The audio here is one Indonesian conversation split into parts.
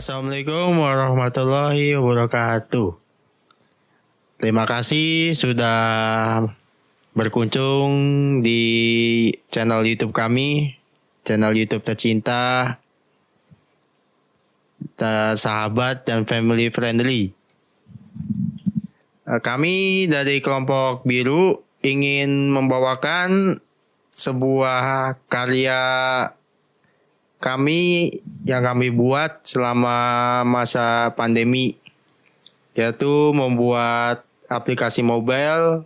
Assalamualaikum warahmatullahi wabarakatuh. Terima kasih sudah berkunjung di channel YouTube kami, channel YouTube tercinta, sahabat dan family friendly. Kami dari kelompok biru ingin membawakan sebuah karya kami yang kami buat selama masa pandemi, yaitu membuat aplikasi mobile,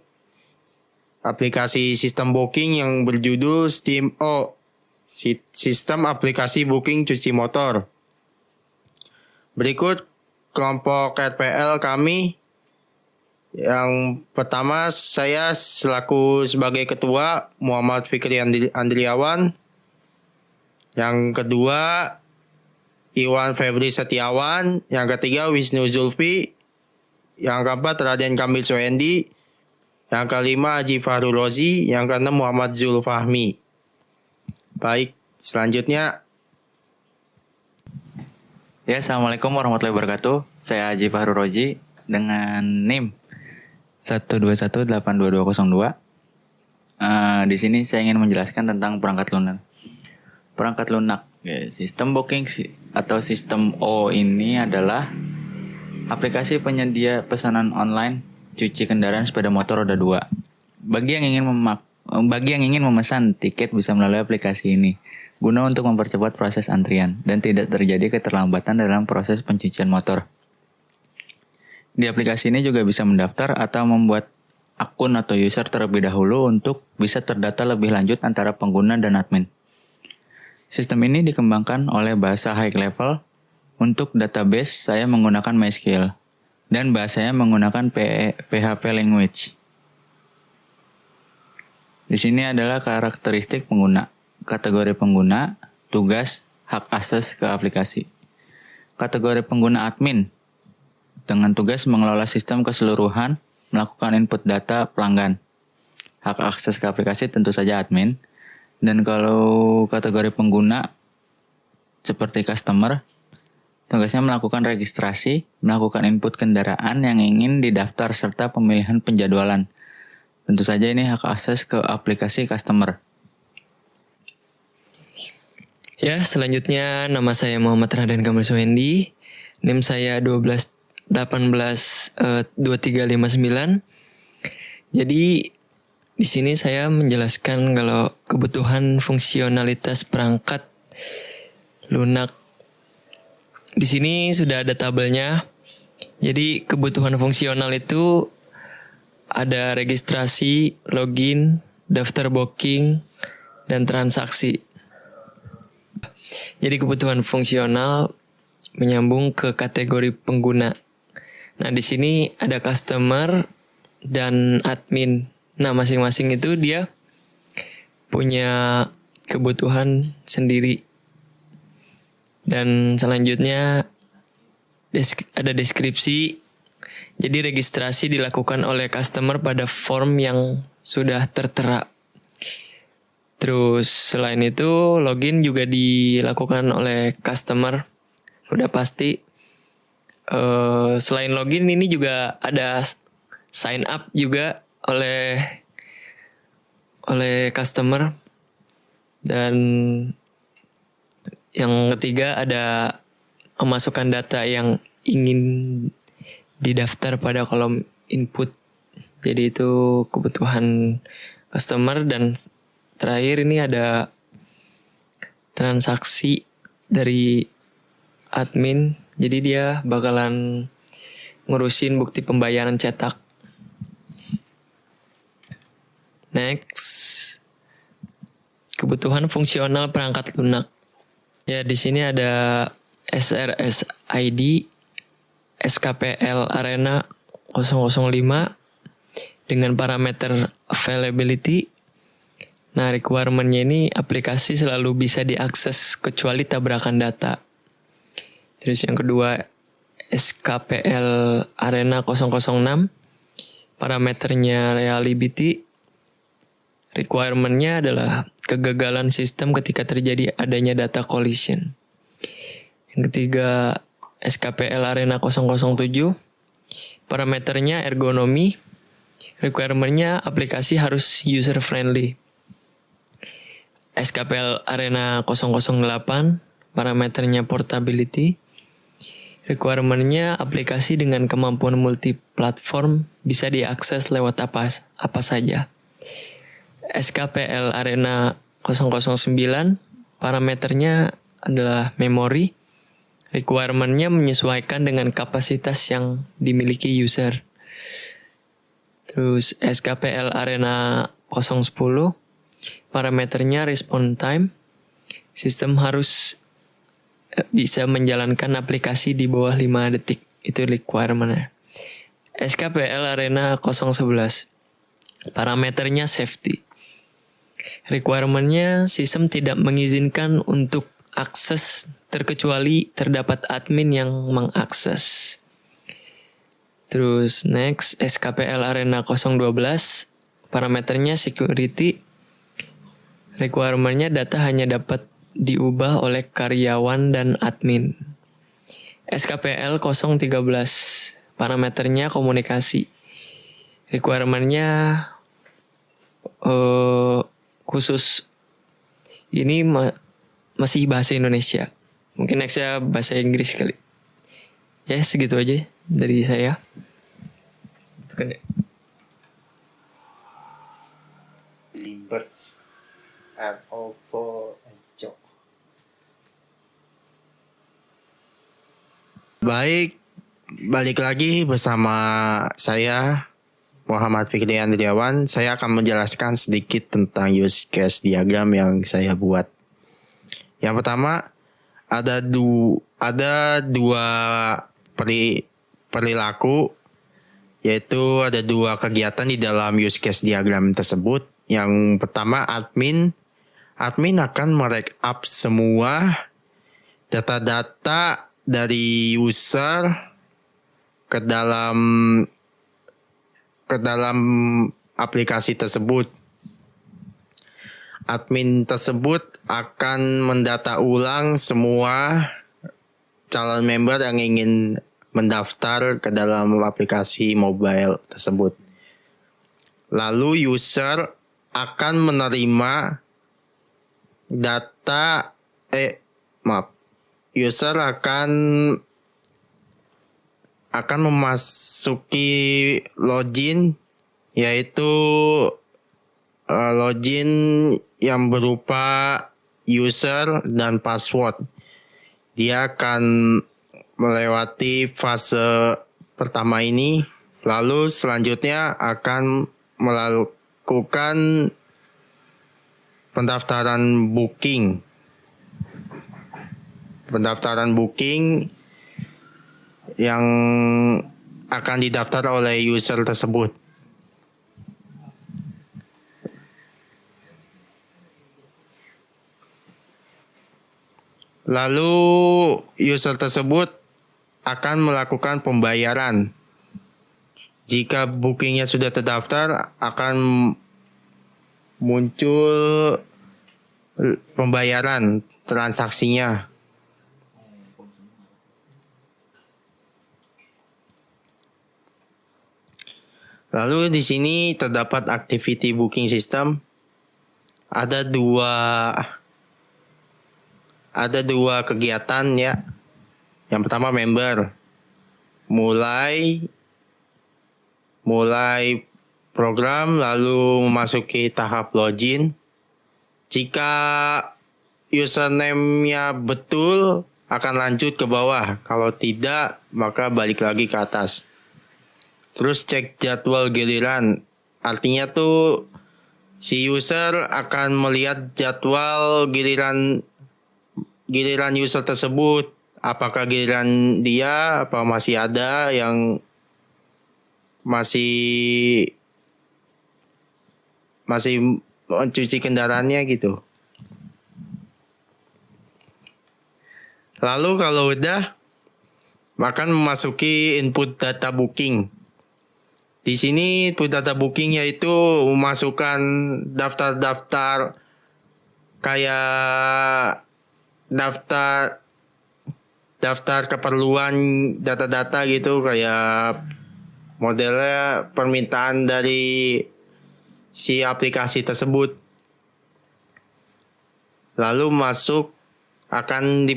aplikasi sistem booking yang berjudul SteamO, sistem aplikasi booking cuci motor. Berikut kelompok RPL kami. Yang pertama, saya selaku sebagai ketua, Muhammad Fikri Andriawan. Yang kedua, Iwan Febri Setiawan. Yang ketiga, Wisnu Zulfi. Yang keempat, Raden Kamil Suendi. Yang kelima, Haji Fahru Rozi. Yang keenam, Muhammad Zulfahmi. Baik, selanjutnya. Ya, Assalamualaikum warahmatullahi wabarakatuh. Saya Haji Fahru Rozi dengan NIM 1218222. Di sini saya ingin menjelaskan tentang perangkat lunak. Perangkat lunak, sistem booking atau sistem O ini adalah aplikasi penyedia pesanan online cuci kendaraan sepeda motor roda 2. Bagi yang ingin memesan tiket bisa melalui aplikasi ini guna untuk mempercepat proses antrian dan tidak terjadi keterlambatan dalam proses pencucian motor. Di aplikasi ini juga bisa mendaftar atau membuat akun atau user terlebih dahulu untuk bisa terdata lebih lanjut antara pengguna dan admin. Sistem ini dikembangkan oleh bahasa high level. Untuk database saya menggunakan MySQL dan bahasanya menggunakan PHP language. Di sini adalah karakteristik pengguna, kategori pengguna, tugas, hak akses ke aplikasi. Kategori pengguna admin dengan tugas mengelola sistem keseluruhan, melakukan input data pelanggan. Hak akses ke aplikasi tentu saja admin. Dan kalau kategori pengguna seperti customer, tugasnya melakukan registrasi, melakukan input kendaraan yang ingin didaftar serta pemilihan penjadwalan. Tentu saja ini hak akses ke aplikasi customer. Ya, selanjutnya nama saya Muhammad Raden Kamil Suendi. NIM saya 12182359. Jadi di sini saya menjelaskan kalau kebutuhan fungsionalitas perangkat lunak. Di sini sudah ada tabelnya. Jadi kebutuhan fungsional itu ada registrasi, login, daftar booking, dan transaksi. Jadi kebutuhan fungsional menyambung ke kategori pengguna. Nah, di sini ada customer dan admin. Nah, masing-masing itu dia punya kebutuhan sendiri. Dan selanjutnya ada deskripsi. Jadi registrasi dilakukan oleh customer pada form yang sudah tertera. Terus selain itu login juga dilakukan oleh customer. Udah pasti. Selain login ini juga ada sign up juga oleh customer. Dan yang ketiga ada memasukkan data yang ingin didaftar pada kolom input. Jadi itu kebutuhan customer. Dan terakhir ini ada transaksi dari admin. Jadi dia bakalan ngurusin bukti pembayaran cetak. Next, kebutuhan fungsional perangkat lunak. Ya, di sini ada SRS ID, SKPL Arena 005 dengan parameter availability. Nah, requirement-nya ini aplikasi selalu bisa diakses kecuali tabrakan data. Terus yang kedua SKPL Arena 006, parameternya reliability. Requirement-nya adalah kegagalan sistem ketika terjadi adanya data collision. Yang ketiga SKPL Arena 007. Parameternya ergonomi. Requirement-nya aplikasi harus user friendly. SKPL Arena 008. Parameternya portability. Requirement-nya aplikasi dengan kemampuan multi-platform bisa diakses lewat apa saja. SKPL Arena 009, parameternya adalah memori. Requirement-nya menyesuaikan dengan kapasitas yang dimiliki user. Terus SKPL Arena 010, parameternya response time. Sistem harus bisa menjalankan aplikasi di bawah 5 detik. Itu requirement-nya. SKPL Arena 011. Parameternya safety. Requirement-nya sistem tidak mengizinkan untuk akses terkecuali terdapat admin yang mengakses. Terus next SKPL Arena 012. Parameternya security. Requirement-nya data hanya dapat diubah oleh karyawan dan admin. SKPL 013, parameternya komunikasi. Requirement-nya khusus ini masih bahasa Indonesia. Mungkin nextnya bahasa Inggris kali. Ya segitu aja dari saya. Birds and awful and joke. Baik, balik lagi bersama saya Muhammad Fikri Andriawan. Saya akan menjelaskan sedikit tentang use case diagram yang saya buat. Yang pertama, ada dua perilaku, yaitu ada dua kegiatan di dalam use case diagram tersebut. Yang pertama, admin akan merekap semua data-data dari user ke dalam aplikasi tersebut. Admin tersebut akan mendata ulang semua calon member yang ingin mendaftar ke dalam aplikasi mobile tersebut. Lalu user akan menerima data user akan memasuki login, yaitu login yang berupa user dan password. Dia akan melewati fase pertama ini, lalu selanjutnya akan melakukan pendaftaran booking yang akan didaftar oleh user tersebut. Lalu user tersebut akan melakukan pembayaran. Jika bookingnya sudah terdaftar, akan muncul pembayaran transaksinya. Lalu di sini terdapat activity booking system. Ada dua kegiatan ya. Yang pertama member mulai program lalu memasuki tahap login. Jika username-nya betul akan lanjut ke bawah. Kalau tidak maka balik lagi ke atas. Terus cek jadwal giliran. Artinya tuh si user akan melihat jadwal giliran user tersebut. Apakah giliran dia apa masih ada yang masih mencuci kendaraannya gitu. Lalu kalau udah akan memasuki input data booking. Di sini input data booking yaitu memasukkan daftar-daftar kayak daftar daftar keperluan data-data gitu, kayak modelnya permintaan dari si aplikasi tersebut. Lalu masuk akan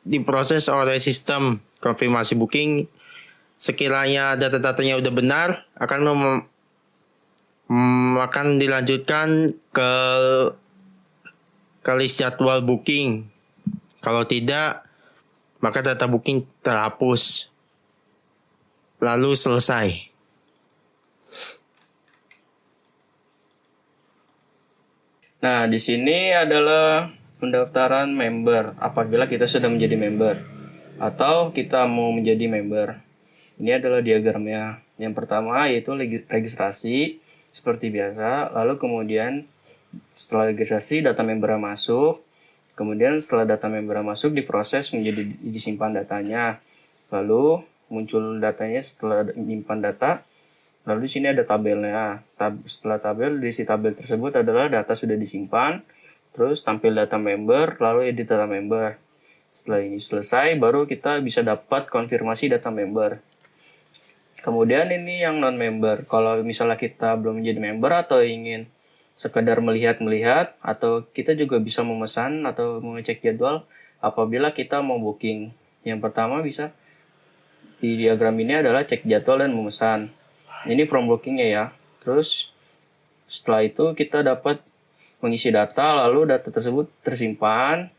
diproses oleh sistem konfirmasi booking. Sekiranya data-datanya udah benar, akan dilanjutkan ke list jadwal booking. Kalau tidak, maka data booking terhapus. Lalu selesai. Nah, di sini adalah pendaftaran member apabila kita sudah menjadi member atau kita mau menjadi member. Ini adalah diagramnya. Yang pertama yaitu registrasi seperti biasa, lalu kemudian setelah registrasi data member masuk, kemudian setelah data member masuk diproses menjadi disimpan datanya. Lalu muncul datanya setelah menyimpan data. Lalu di sini ada tabelnya. Setelah tabel, di isi tabel tersebut adalah data sudah disimpan. Terus tampil data member, lalu edit data member. Setelah ini selesai, baru kita bisa dapat konfirmasi data member. Kemudian ini yang non-member. Kalau misalnya kita belum menjadi member atau ingin sekedar melihat-melihat, atau kita juga bisa memesan atau mengecek jadwal apabila kita mau booking. Yang pertama bisa di diagram ini adalah cek jadwal dan memesan. Ini from bookingnya ya. Terus setelah itu kita dapat mengisi data, lalu data tersebut tersimpan,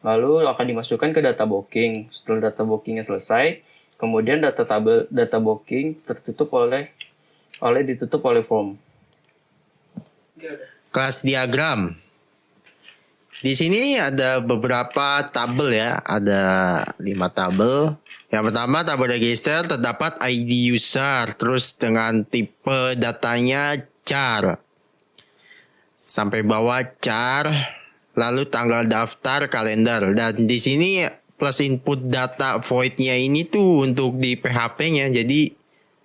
lalu akan dimasukkan ke data booking. Setelah data bookingnya selesai, kemudian data booking ditutup oleh form. Kelas diagram. Di sini ada beberapa tabel ya, ada 5 tabel. Yang pertama tabel register terdapat ID user, terus dengan tipe datanya char. Sampai bawah char, lalu tanggal daftar kalender. Dan di sini plus input data void-nya ini tuh untuk di PHP-nya. Jadi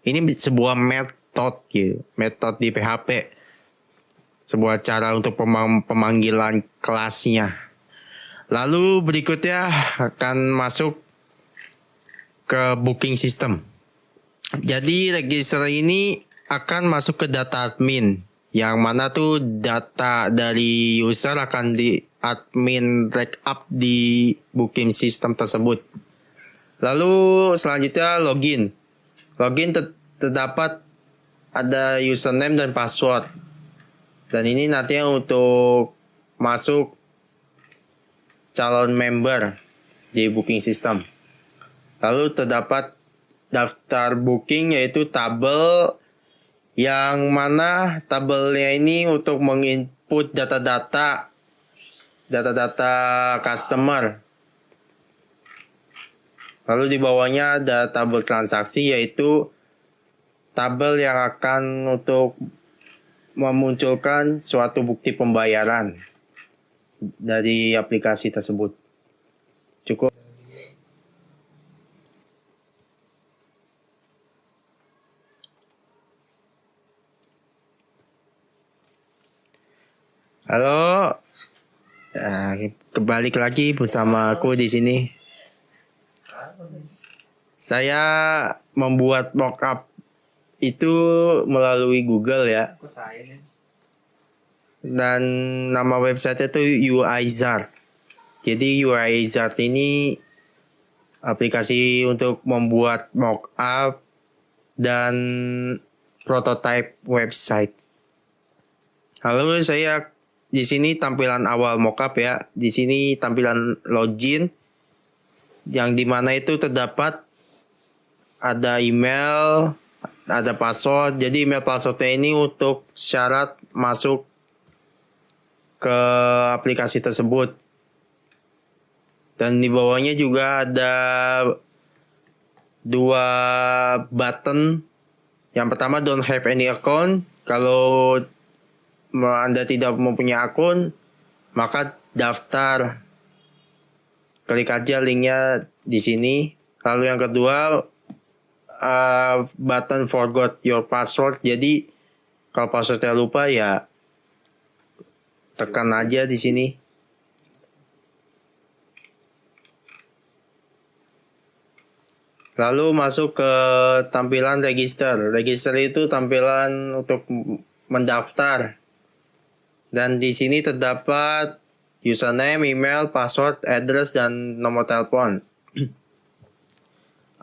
ini sebuah metode gitu, metode di PHP. Sebuah cara untuk pemanggilan kelasnya. Lalu berikutnya akan masuk ke booking system. Jadi register ini akan masuk ke data admin, yang mana tuh data dari user akan di admin backup di booking system tersebut. Lalu selanjutnya login. Login terdapat ada username dan password. Dan ini nantinya untuk masuk calon member di booking system. Lalu terdapat daftar booking, yaitu tabel yang mana tabelnya ini untuk menginput data-data customer. Lalu di bawahnya ada tabel transaksi, yaitu tabel yang akan untuk memunculkan suatu bukti pembayaran dari aplikasi tersebut. Cukup. Halo, kembali lagi bersama aku di sini. Saya membuat mockup itu melalui Google ya. Dan nama website itu UIZard. Jadi UIZard ini aplikasi untuk membuat mockup dan prototype website. Lalu saya di sini tampilan awal mockup ya. Di sini tampilan login, yang dimana itu terdapat ada email, ada password. Jadi email passwordnya ini untuk syarat masuk ke aplikasi tersebut. Dan di bawahnya juga ada 2 button. Yang pertama don't have any account. Kalau Anda tidak mempunyai akun, maka daftar. Klik aja linknya di sini. Lalu yang kedua button forgot your password. Jadi kalau passwordnya lupa ya tekan aja di sini. Lalu masuk ke tampilan register. Register itu tampilan untuk mendaftar. Dan di sini terdapat username, email, password, address, dan nomor telepon.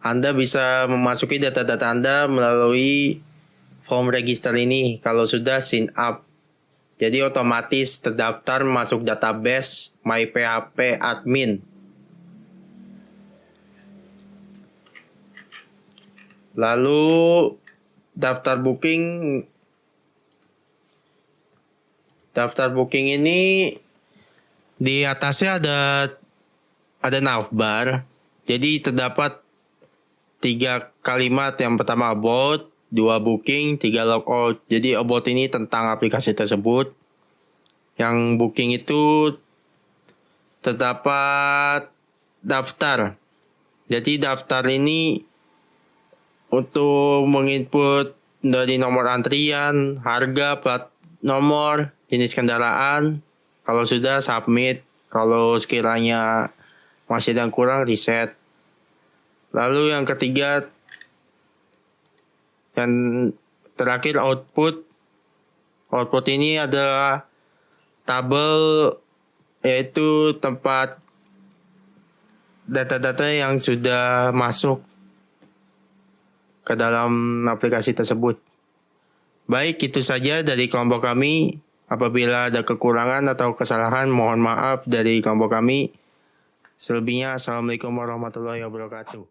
Anda bisa memasuki data-data Anda melalui form register ini kalau sudah sign up. Jadi otomatis terdaftar masuk database MyPHP admin. Lalu daftar booking ini di atasnya ada navbar. Jadi terdapat 3 kalimat. Yang pertama about, 2 booking, 3 logout. Jadi about ini tentang aplikasi tersebut. Yang booking itu terdapat daftar. Jadi daftar ini untuk menginput dari nomor antrian, harga, plat nomor, jenis kendaraan. Kalau sudah submit, kalau sekiranya masih ada yang kurang reset. Lalu yang ketiga, yang terakhir output. Output ini adalah tabel, yaitu tempat data-data yang sudah masuk ke dalam aplikasi tersebut. Baik, itu saja dari kelompok kami. Apabila ada kekurangan atau kesalahan, mohon maaf dari kelompok kami. Selebihnya, Assalamualaikum warahmatullahi wabarakatuh.